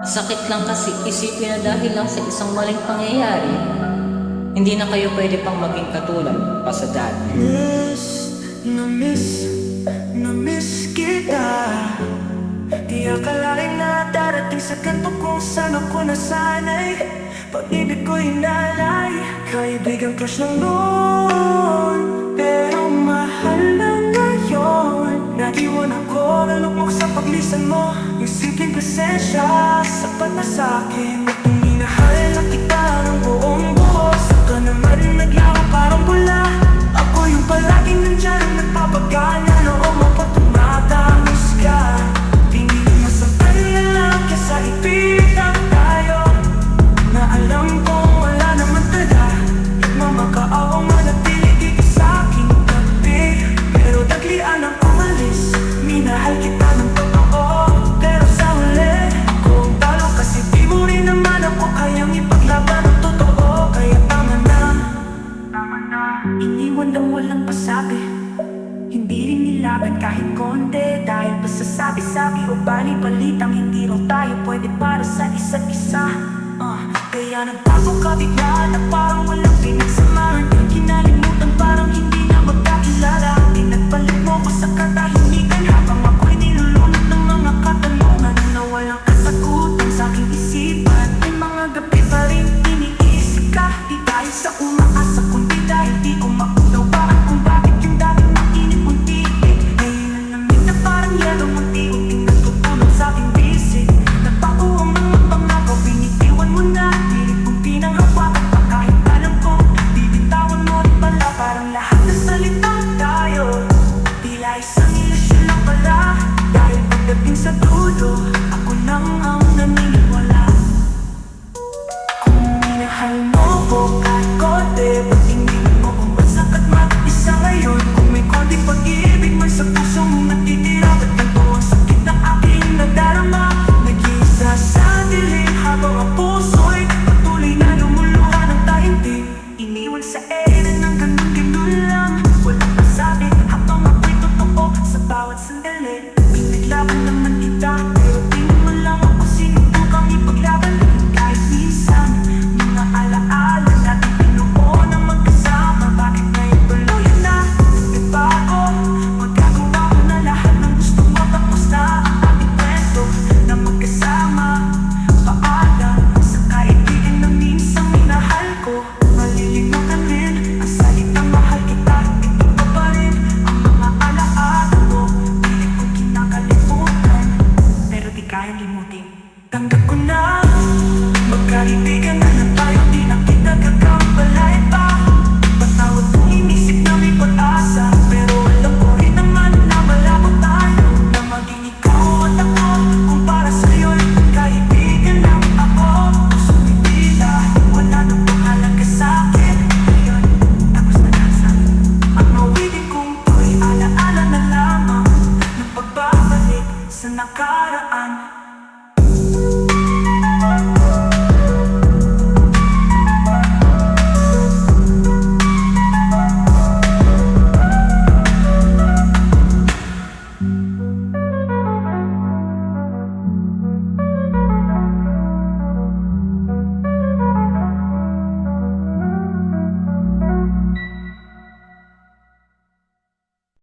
Sakit lang kasi isipin na dahil lang sa isang maling pangyayari, hindi na kayo pwede pang maging katulad pa sa dati. Na miss kita. Di akalain na darating sa ganito kung saan ako nasanay. Pag-ibig ko hinalay, kaibigan crush lang noon, pero mahal na ngayon. Naiwan ako, nalugmok sa paglisan mo. Yung simpleng presensya, sapat na sa'kin. At nung minahal na kita ng buong buo, saka naman naglaho parang bula. Ako yung palaging nandyan ang nagpapagana, noong mapatumatangos ka. Pinili masaktan na lang kesa ipilit lang tayo, na alam kong wala naman tala. Nagmamakaawa manatili dito sa aking tabi, pero daglian ang umalis. Minahal kita ng totoo, pero sa huli kung talo kasi di mo rin naman ako kayang ipaglaban ng totoo. Kaya tama na, iniwan ng walang pasabi, hindi rin nilaban kahit konti. Dahil pa sa sabi-sabi o bali-balitang hindi raw tayo pwede para sa isa't isa. Kaya nagtago ka bigla na parang walang pinagsamahan. Kinalimutan parang hindi na magkakilala. Pinagpalit mo ko sa katahimikan, habang ako'y nilulunod ng mga katanungan na walang kasagutan sa aking isipan. May mga gabi pa rin iniisip ka, di dahil sa umaasa kundi dahil di ko maunawaan kung bakit yung dating mainit mong titig ngayon nalamig na parang yelo, munti-unting nagtutulog sa aking bisig. Nagbago ang mga pangako, binitiwan mo na. Pilit kong pinanghawakan pa kahit alam ko bibitawan mo rin pala. Parang lahat ng salita tayo tila isang ilusyon lang pala. Dahil pagdating sa dulo, ako nang ang naniniwala. Kung minahal mo ko kahit konti, ba't iniwan mo kung bagsak at mag-isa ngayon? Kung may konting pag-ibig man sa puso mong natitira, ba't ganito ang sakit na aking nadarama? Nag-iisa sa dilim habang ang puso'y patuloy na lumuluha ng taimtim. Iniwan sa ere ng ganun-ganun lang, walang pasabi habang ako'y totoo sa bawat sandali. Pinaglaban ng